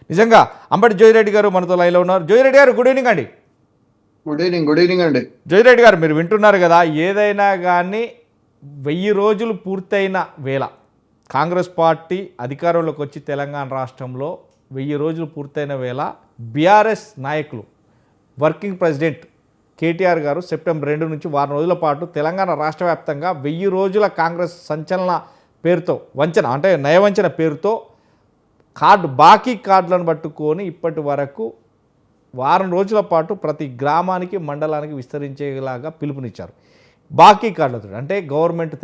నిజంగా అంబటి జోయిరెడ్డి గారు మనతో లైవ్లో ఉన్నారు. జోయిరెడ్డి గారు గుడ్ ఈవినింగ్ అండి. గుడ్ ఈవినింగ్ అండి. జోయిరెడ్డి గారు మీరు వింటున్నారు కదా, ఏదైనా కానీ 1000 రోజులు పూర్తయిన వేళ కాంగ్రెస్ పార్టీ అధికారంలోకి వచ్చి తెలంగాణ రాష్ట్రంలో 1000 రోజులు పూర్తయిన వేళ బీఆర్ఎస్ నాయకులు వర్కింగ్ ప్రెసిడెంట్ కేటీఆర్ గారు సెప్టెంబర్ 2 నుంచి వారం రోజుల పాటు తెలంగాణ రాష్ట్ర వ్యాప్తంగా 1000 రోజుల కాంగ్రెస్ సంచలన పేరుతో వంచన అంటే నయవంచన పేరుతో బాకీ కార్డులను పట్టుకొని ఇప్పటి వరకు వారం రోజుల పాటు ప్రతి గ్రామానికి మండలానికి విస్తరించేలాగా పిలుపునిచ్చారు. బాకీ కార్డులతో అంటే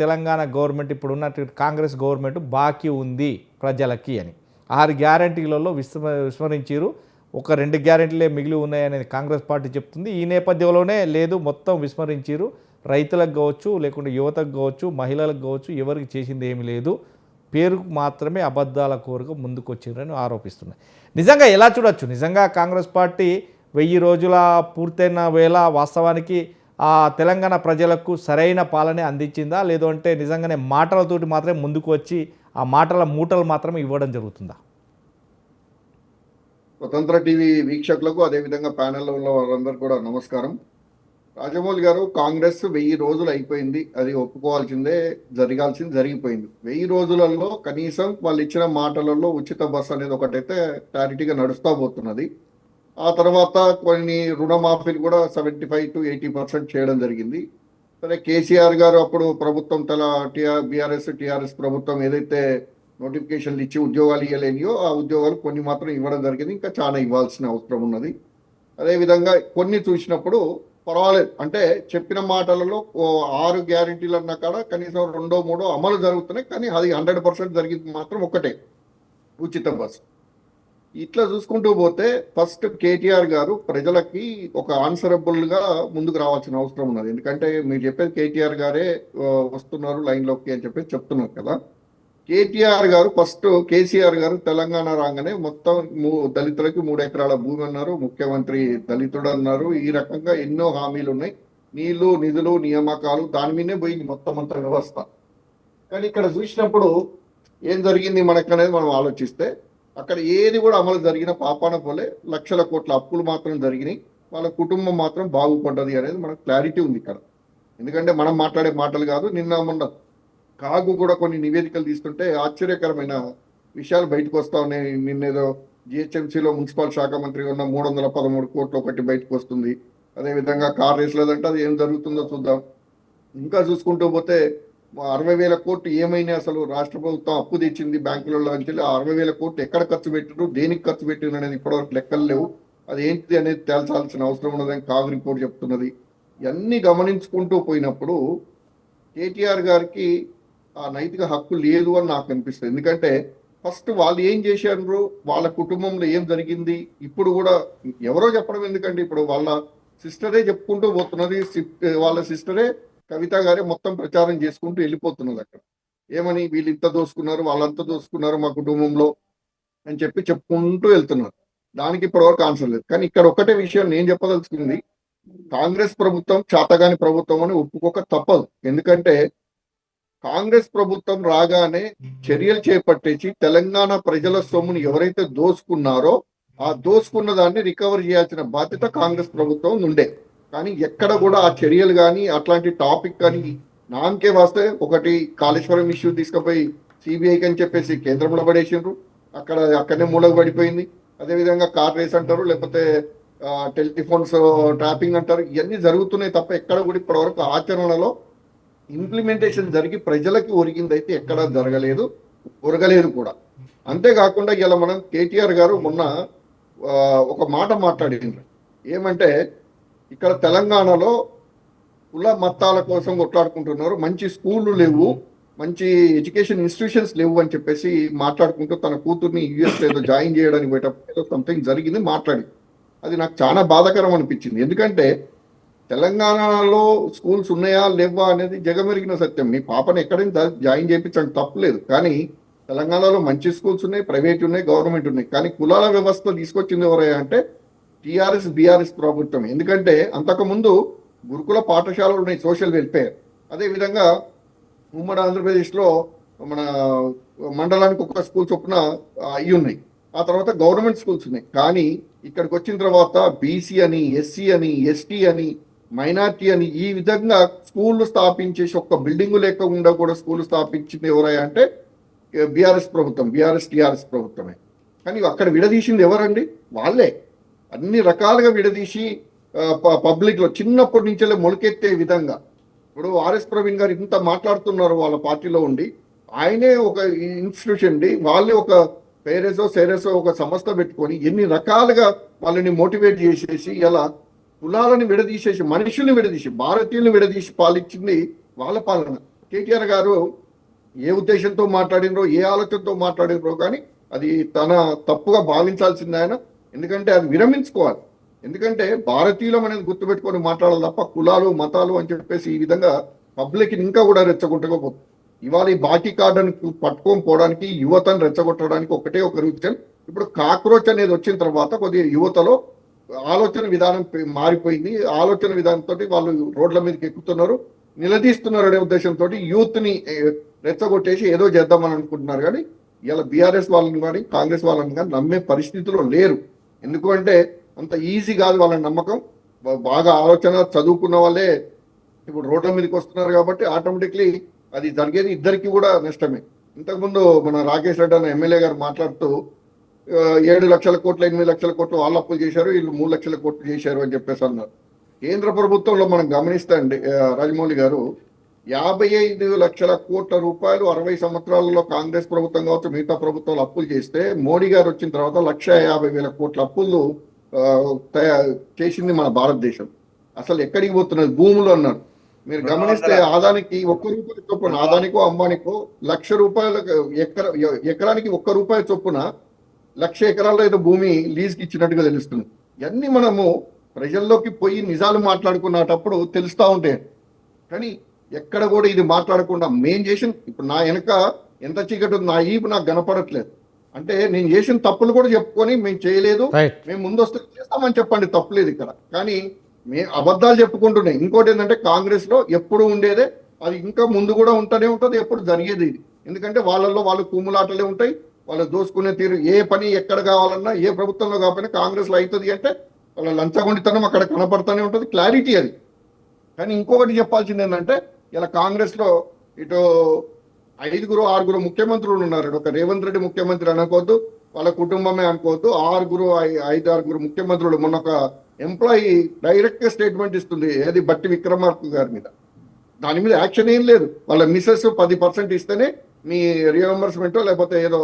తెలంగాణ గవర్నమెంట్ ఇప్పుడున్న కాంగ్రెస్ గవర్నమెంట్ బాకీ ఉంది ప్రజలకి అని 6 గ్యారంటీలలో విస్మరించారు. ఒక 2 గ్యారెంటీలే మిగిలి ఉన్నాయనేది కాంగ్రెస్ పార్టీ చెప్తుంది. ఈ నేపథ్యంలోనే లేదు మొత్తం విస్మరించారు. రైతులకు కావచ్చు, లేకుంటే యువతకు కావచ్చు, మహిళలకు కావచ్చు, ఎవరికి చేసింది ఏమీ లేదు, పేరుకు మాత్రమే అబద్ధాల కోరిక ముందుకొచ్చారని ఆరోపిస్తున్నాయి. నిజంగా ఎలా చూడొచ్చు? నిజంగా కాంగ్రెస్ పార్టీ 1000 రోజుల పూర్తయిన వేళ వాస్తవానికి ఆ తెలంగాణ ప్రజలకు సరైన పాలనే అందించిందా, లేదు అంటే నిజంగానే మాటలతోటి మాత్రమే ముందుకు వచ్చి ఆ మాటల మూటలు మాత్రమే ఇవ్వడం జరుగుతుందా? స్వతంత్ర టీవీ వీక్షకులకు అదేవిధంగా ప్యానెల్లో ఉన్న వారందరూ కూడా నమస్కారం. రాజమౌళి గారు, కాంగ్రెస్ 1000 రోజులు అయిపోయింది, అది ఒప్పుకోవాల్సిందే, జరిగిపోయింది. 1000 రోజులలో కనీసం వాళ్ళు ఇచ్చిన మాటలలో ఉచిత బస్సు అనేది ఒకటైతే క్లారిటీగా నడుస్తూ పోతున్నది. ఆ తర్వాత కొన్ని రుణమాఫీలు కూడా 75 to 80% చేయడం జరిగింది. సరే, కేసీఆర్ గారు అప్పుడు ప్రభుత్వం బీఆర్ఎస్ ప్రభుత్వం ఏదైతే నోటిఫికేషన్లు ఇచ్చి ఉద్యోగాలు ఇవ్వలేనియో ఆ ఉద్యోగాలు కొన్ని మాత్రం ఇవ్వడం జరిగింది. ఇంకా చాలా ఇవ్వాల్సిన అవసరం ఉన్నది. అదేవిధంగా కొన్ని చూసినప్పుడు పర్వాలేదు, అంటే చెప్పిన మాటలలో 6 గ్యారెంటీలు అన్న కాడ కనీసం 2-3 అమలు జరుగుతున్నాయి. కానీ అది 100% జరిగింది మాత్రం ఒకటే, ఉచిత బస్సు. ఇట్లా చూసుకుంటూ పోతే ఫస్ట్ కేటీఆర్ గారు ప్రజలకి ఒక ఆన్సరబుల్గా ముందుకు రావాల్సిన అవసరం ఉన్నది. ఎందుకంటే మీరు చెప్పేది కేటీఆర్ గారే వస్తున్నారు లైన్లోకి అని చెప్పేసి చెప్తున్నారు కదా. కేటీఆర్ గారు ఫస్ట్, కేసీఆర్ గారు తెలంగాణ రాగానే మొత్తం దళితులకి 3 ఎకరాల భూమి అన్నారు, ముఖ్యమంత్రి దళితుడు అన్నారు. ఈ రకంగా ఎన్నో హామీలు ఉన్నాయి, నీళ్లు, నిధులు, నియామకాలు, దాని మీదే పోయింది మొత్తం అంత వ్యవస్థ. కానీ ఇక్కడ చూసినప్పుడు ఏం జరిగింది మనకనేది మనం ఆలోచిస్తే అక్కడ ఏది కూడా అమలు జరిగిన పాపాన పోలే. లక్షల కోట్ల అప్పులు మాత్రం జరిగినాయి, వాళ్ళ కుటుంబం మాత్రం బాగుపడ్డది అనేది మనకు క్లారిటీ ఉంది ఇక్కడ. ఎందుకంటే మనం మాట్లాడే మాటలు కాదు, నిన్న మొన్న కాగు కూడా కొన్ని నివేదికలు తీసుకుంటే ఆశ్చర్యకరమైన విషయాలు బయటకు వస్తా ఉన్నాయి. నిన్నేదో జిహెచ్ఎంసీలో మున్సిపల్ శాఖ మంత్రిగా ఉన్న 313 కోట్లు ఒకటి బయటకు వస్తుంది. అదేవిధంగా కార్ రేస్ లేదంటే అది ఏం జరుగుతుందో చూద్దాం. ఇంకా చూసుకుంటూ పోతే 60,000 కోట్లు ఏమైనా అసలు రాష్ట్ర ప్రభుత్వం అప్పు తెచ్చింది బ్యాంకులలో నుంచి, 60,000 కోట్లు ఎక్కడ ఖర్చు పెట్టారు, దేనికి ఖర్చు పెట్టారు అనేది ఇప్పటివరకు లెక్కలు లేవు. అది ఏంటిది అనేది తేల్చాల్సిన అవసరం ఉన్నదని కాగు రిపోర్ట్ చెప్తున్నది. ఇవన్నీ గమనించుకుంటూ పోయినప్పుడు కేటీఆర్ గారికి ఆ నైతిక హక్కు లేదు అని నాకు అనిపిస్తుంది. ఎందుకంటే ఫస్ట్ వాళ్ళు ఏం చేశారు, వాళ్ళ కుటుంబంలో ఏం జరిగింది, ఇప్పుడు కూడా ఎవరో చెప్పడం ఎందుకంటే ఇప్పుడు వాళ్ళ సిస్టరే చెప్పుకుంటూ పోతున్నది. వాళ్ళ సిస్టరే కవిత గారే మొత్తం ప్రచారం చేసుకుంటూ వెళ్ళిపోతున్నది అక్కడ. ఏమని, వీళ్ళు ఇంత దోసుకున్నారు, వాళ్ళంతా దోసుకున్నారు మా కుటుంబంలో అని చెప్పుకుంటూ వెళ్తున్నారు. దానికి ఇప్పటివరకు ఆన్సర్ లేదు. కానీ ఇక్కడ ఒకటే విషయం నేను చెప్పదలుచుకుంది, కాంగ్రెస్ ప్రభుత్వం చాతగాని ప్రభుత్వం అని ఒప్పుకోక తప్పదు. ఎందుకంటే కాంగ్రెస్ ప్రభుత్వం రాగానే చర్యలు చేపట్టేసి తెలంగాణ ప్రజల సొమ్ముని ఎవరైతే దోసుకున్నారో ఆ దోసుకున్న దాన్ని రికవర్ చేయాల్సిన బాధ్యత కాంగ్రెస్ ప్రభుత్వం ఉండే. కానీ ఎక్కడ కూడా ఆ చర్యలు కానీ అట్లాంటి టాపిక్ కానీ నామకే వస్తే, ఒకటి కాళేశ్వరం ఇష్యూ తీసుకుపోయి సిబిఐకి అని చెప్పేసి కేంద్రంలో పడేసిండ్రు, అక్కడనే మూలకు పడిపోయింది. అదేవిధంగా కార్ రేస్ అంటారు, లేకపోతే టెలిఫోన్స్ ట్రాపింగ్ అంటారు. ఇవన్నీ జరుగుతున్నాయి తప్ప ఎక్కడ కూడా ఇప్పటివరకు ఆచరణలో ఇంప్లిమెంటేషన్ జరిగి ప్రజలకి ఒరిగిందైతే ఎక్కడా ఒరగలేదు కూడా. అంతేకాకుండా ఇలా మనం కేటీఆర్ గారు మొన్న ఒక మాట మాట్లాడిండ్రు. ఏమంటే ఇక్కడ తెలంగాణలో కుల మతాల కోసం కొట్లాడుకుంటున్నారు, మంచి స్కూళ్ళు లేవు, మంచి ఎడ్యుకేషన్ ఇన్స్టిట్యూషన్స్ లేవు అని చెప్పేసి మాట్లాడుకుంటూ తన కూతుర్ని యూఎస్లో ఏదో జాయిన్ చేయడానికి పోయేటప్పుడు సంథింగ్ జరిగింది మాట్లాడి. అది నాకు చాలా బాధాకరం అనిపించింది. ఎందుకంటే తెలంగాణలో స్కూల్స్ ఉన్నాయా లేవా అనేది జగమెరిగిన సత్యం. మీ పాపను ఎక్కడైనా జాయిన్ చేయించండి, తప్పులేదు. కానీ తెలంగాణలో మంచి స్కూల్స్ ఉన్నాయి, ప్రైవేట్ ఉన్నాయి, గవర్నమెంట్ ఉన్నాయి. కానీ కులాల వ్యవస్థ తీసుకొచ్చింది ఎవరయ్యా అంటే టీఆర్ఎస్ బీఆర్ఎస్ ప్రభుత్వం. ఎందుకంటే అంతకుముందు గురుకుల పాఠశాలలు ఉన్నాయి, సోషల్ వెల్ఫేర్. అదేవిధంగా ఉమ్మడి ఆంధ్రప్రదేశ్లో మన మండలానికి ఒక స్కూల్ చొప్పున అవి ఉన్నాయి. ఆ తర్వాత గవర్నమెంట్ స్కూల్స్ ఉన్నాయి. కానీ ఇక్కడికి వచ్చిన తర్వాత బీసీ అని, ఎస్సీ అని, ఎస్టీ అని, మైనార్టీ అని ఈ విధంగా స్కూళ్ళు స్థాపించేసి ఒక్క బిల్డింగు లేకుండా కూడా స్కూల్ స్థాపించింది ఎవరయ్యా అంటే బీఆర్ఎస్ ప్రభుత్వం, టీఆర్ఎస్ ప్రభుత్వమే. కానీ అక్కడ విడదీసింది ఎవరండి? వాళ్ళే. అన్ని రకాలుగా విడదీసి పబ్లిక్లో చిన్నప్పటి నుంచే మొలకెత్తే విధంగా. ఇప్పుడు ఆర్ఎస్ ప్రవీణ్ గారు ఇంత మాట్లాడుతున్నారు వాళ్ళ పార్టీలో ఉండి, ఆయనే ఒక ఇన్స్టిట్యూషన్ అండి, వాళ్ళే ఒక పేరెసో సేరెసో ఒక సంస్థ పెట్టుకొని ఎన్ని రకాలుగా వాళ్ళని మోటివేట్ చేసేసి ఇలా కులాలను విడదీసేసి మనుషుల్ని విడదీసి భారతీయులను విడదీసి పాలించింది వాళ్ళ పాలన. కేటీఆర్ గారు ఏ ఉద్దేశంతో మాట్లాడినరో ఏ ఆలోచనతో మాట్లాడినరో కానీ అది తన తప్పుగా భావించాల్సింది ఆయన. ఎందుకంటే అది విరమించుకోవాలి. ఎందుకంటే భారతీయులం అనేది గుర్తుపెట్టుకొని మాట్లాడాలి తప్ప కులాలు మతాలు అని చెప్పేసి ఈ విధంగా పబ్లిక్ ఇంకా కూడా రెచ్చగొట్టకపోతుంది. ఇవాళ ఈ బాకీ కార్డుని పట్టుకొని పోవడానికి యువతను రెచ్చగొట్టడానికి ఒకటే ఒక రీజన్. ఇప్పుడు కాక్రోచ్ అనేది వచ్చిన తర్వాత కొద్దిగా యువతలో ఆలోచన విధానం మారిపోయింది. ఆలోచన విధానంతో వాళ్ళు రోడ్ల మీదకి ఎక్కుతున్నారు, నిలదీస్తున్నారు అనే ఉద్దేశంతో యూత్ని రెచ్చగొట్టేసి ఏదో చేద్దామని అనుకుంటున్నారు. కానీ ఇలా బీఆర్ఎస్ వాళ్ళని కానీ కాంగ్రెస్ వాళ్ళని కానీ నమ్మే పరిస్థితిలో లేరు. ఎందుకంటే అంత ఈజీ కాదు వాళ్ళ నమ్మకం. బాగా ఆలోచన చదువుకున్న వాళ్ళే ఇప్పుడు రోడ్ల మీదకి వస్తున్నారు కాబట్టి ఆటోమేటిక్లీ అది జరిగేది ఇద్దరికి కూడా నష్టమే. ఇంతకుముందు మన రాకేష్ రెడ్డి అన్న ఎమ్మెల్యే గారు మాట్లాడుతూ 7 లక్షల కోట్లు 8 లక్షల కోట్లు వాళ్ళు అప్పులు చేశారు, వీళ్ళు 3 లక్షల కోట్లు చేశారు అని చెప్పేసి అన్నారు. కేంద్ర ప్రభుత్వంలో మనం గమనిస్తే అండి రాజమౌళి గారు 55 లక్షల కోట్ల రూపాయలు 60 సంవత్సరాలలో కాంగ్రెస్ ప్రభుత్వం కావచ్చు మిగతా ప్రభుత్వాలు అప్పులు చేస్తే మోడీ గారు వచ్చిన తర్వాత 1,50,000 కోట్ల అప్పులు చేసింది మన భారతదేశం. అసలు ఎక్కడికి పోతున్నది? భూములు అన్నారు. మీరు గమనిస్తే ఆదానికి 1 రూపాయి చొప్పున, ఆదానికో అంబానికో 1,00,000 రూపాయల ఎకరానికి 1 రూపాయి చొప్పున 1,00,000 ఎకరాల్లో ఏదో భూమి లీజ్కి ఇచ్చినట్టుగా తెలుస్తుంది. ఇవన్నీ మనము ప్రజల్లోకి పోయి నిజాలు మాట్లాడుకున్నప్పుడు తెలుస్తూ ఉంటాయి. కానీ ఎక్కడ కూడా ఇది మాట్లాడకుండా మేం చేసిన, ఇప్పుడు నా వెనక ఎంత చీకటి ఉంది, నా ఈపు నాకు కనపడట్లేదు అంటే నేను చేసిన తప్పులు కూడా చెప్పుకొని మేము చేయలేదు, మేము ముందు వస్తే చేస్తామని చెప్పండి, తప్పులేదు ఇక్కడ. కానీ మేము అబద్ధాలు చెప్పుకుంటున్నాయి. ఇంకోటి ఏంటంటే కాంగ్రెస్ లో ఎప్పుడు ఉండేదే, అది ఇంకా ముందు కూడా ఉంటూనే ఉంటుంది, ఎప్పుడు జరిగేది ఇది. ఎందుకంటే వాళ్ళల్లో వాళ్ళు కుమ్ములాటలే ఉంటాయి, వాళ్ళు దోసుకునే తీరు. ఏ పని ఎక్కడ కావాలన్నా ఏ ప్రభుత్వంలో కాకపోయినా కాంగ్రెస్ లో అవుతుంది అంటే వాళ్ళ లంచగొండితనం అక్కడ కనపడుతూనే ఉంటుంది, క్లారిటీ అది. కానీ ఇంకొకటి చెప్పాల్సింది ఏంటంటే ఇలా కాంగ్రెస్ లో ఇటు 5, 6 ముఖ్యమంత్రులు ఉన్నారు. ఒక రేవంత్ రెడ్డి ముఖ్యమంత్రి అనుకోవద్దు, వాళ్ళ కుటుంబమే అనుకోవద్దు, 5, 6 ముఖ్యమంత్రులు. మొన్న ఒక ఎంప్లాయీ డైరెక్ట్ గా స్టేట్మెంట్ ఇస్తుంది, ఏది బట్టి విక్రమార్క గారి మీద. దాని మీద యాక్షన్ ఏం లేదు. వాళ్ళ మిసెస్ 10% ఇస్తేనే మీ రియంబర్స్మెంట్ లేకపోతే ఏదో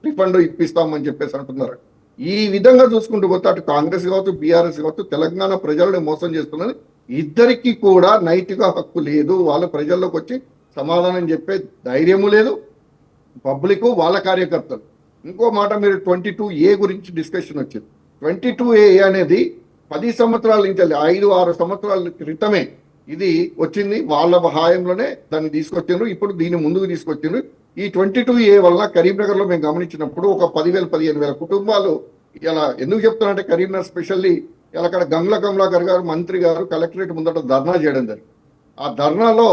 రిఫండ్ ఇప్పిస్తామని చెప్పేసి అంటున్నారు. ఈ విధంగా చూసుకుంటూ పోతే అటు కాంగ్రెస్ కావచ్చు బీఆర్ఎస్ కావచ్చు తెలంగాణ ప్రజలను మోసం చేస్తున్నది. ఇద్దరికి కూడా నైతిక హక్కు లేదు. వాళ్ళ ప్రజల్లోకి వచ్చి సమాధానం చెప్పే ధైర్యము లేదు పబ్లిక్, వాళ్ళ కార్యకర్తలు. ఇంకో మాట, మీరు 22A గురించి డిస్కషన్ వచ్చింది. 22A అనేది 10 సంవత్సరాల నుంచి 5-6 సంవత్సరాల క్రితమే ఇది వచ్చింది. వాళ్ళ హాయంలోనే దాన్ని తీసుకొచ్చిండ్రు. ఇప్పుడు దీన్ని ముందుకు తీసుకొచ్చిండ్రు. ఈ 22A వల్ల కరీంనగర్లో మేము గమనించినప్పుడు ఒక 10,000-15,000 కుటుంబాలు ఇలా ఎందుకు చెప్తున్నారంటే కరీంనగర్ స్పెషల్లీ ఇలా అక్కడ గంగుల కమలాకర్ గారు మంత్రి గారు కలెక్టరేట్ ముందట ధర్నా చేయడం జరిగింది. ఆ ధర్నాలో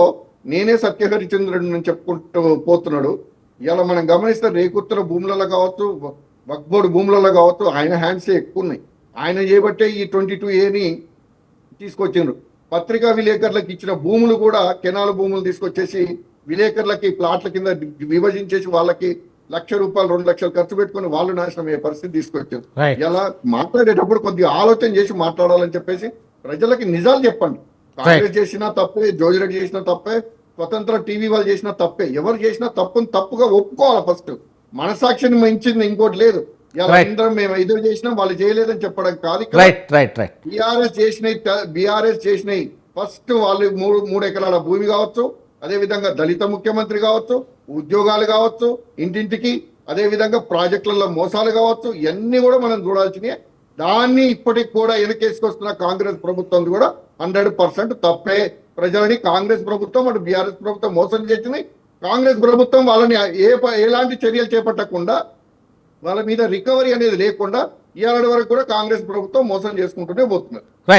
నేనే సత్యహరిచంద్రుడిని చెప్పుకుంటూ పోతున్నాడు. ఇలా మనం గమనిస్తే రేకుత్తర భూములలో కావచ్చు, వక్బోర్డు భూములలో కావచ్చు ఆయన హ్యాండ్సే ఎక్కువ ఉన్నాయి. ఆయన చేయబట్టే ఈ 22Aని తీసుకొచ్చిండ్రు. పత్రికా విలేకరులకు ఇచ్చిన భూములు కూడా కెనాల్ భూములు తీసుకొచ్చేసి విలేకరులకి ప్లాట్ల కింద విభజించేసి వాళ్ళకి 1,00,000 రూపాయలు 2 లక్షలు ఖర్చు పెట్టుకుని వాళ్ళు నాశనం అయ్యే పరిస్థితి తీసుకొచ్చారు. ఇలా మాట్లాడేటప్పుడు కొద్దిగా ఆలోచన చేసి మాట్లాడాలని చెప్పేసి ప్రజలకి నిజాలు చెప్పండి. కాంగ్రెస్ చేసినా తప్పే, జోజిరెడ్డి చేసినా తప్పే, స్వతంత్ర టీవీ వాళ్ళు చేసినా తప్పే. ఎవరు చేసినా తప్పుని తప్పుగా ఒప్పుకోవాలి. ఫస్ట్ మనసాక్షిని మించింది ఇంకోటి లేదు. మేము ఎదురు చేసినా వాళ్ళు చేయలేదని చెప్పడం కాదు. బీఆర్ఎస్ చేసినాయి ఫస్ట్ వాళ్ళు 3 ఎకరాల భూమి కావచ్చు, అదే విధంగా దళిత ముఖ్యమంత్రి కావచ్చు, ఉద్యోగాలు కావచ్చు ఇంటింటికి, అదే విధంగా ప్రాజెక్టులలో మోసాలు కావచ్చు, ఇవన్నీ కూడా మనం చూడాల్సినవి. దాన్ని ఇప్పటికి కూడా వెనకేసుకొస్తున్న కాంగ్రెస్ ప్రభుత్వం కూడా 100% తప్పే. ప్రజలని కాంగ్రెస్ ప్రభుత్వం అటు బీఆర్ఎస్ ప్రభుత్వం మోసం చేసింది. కాంగ్రెస్ ప్రభుత్వం వాళ్ళని ఎలాంటి చర్యలు చేపట్టకుండా, వాళ్ళ మీద రికవరీ అనేది లేకుండా ఇవాళ వరకు కూడా కాంగ్రెస్ ప్రభుత్వం మోసం చేసుకుంటూనే పోతున్నారు.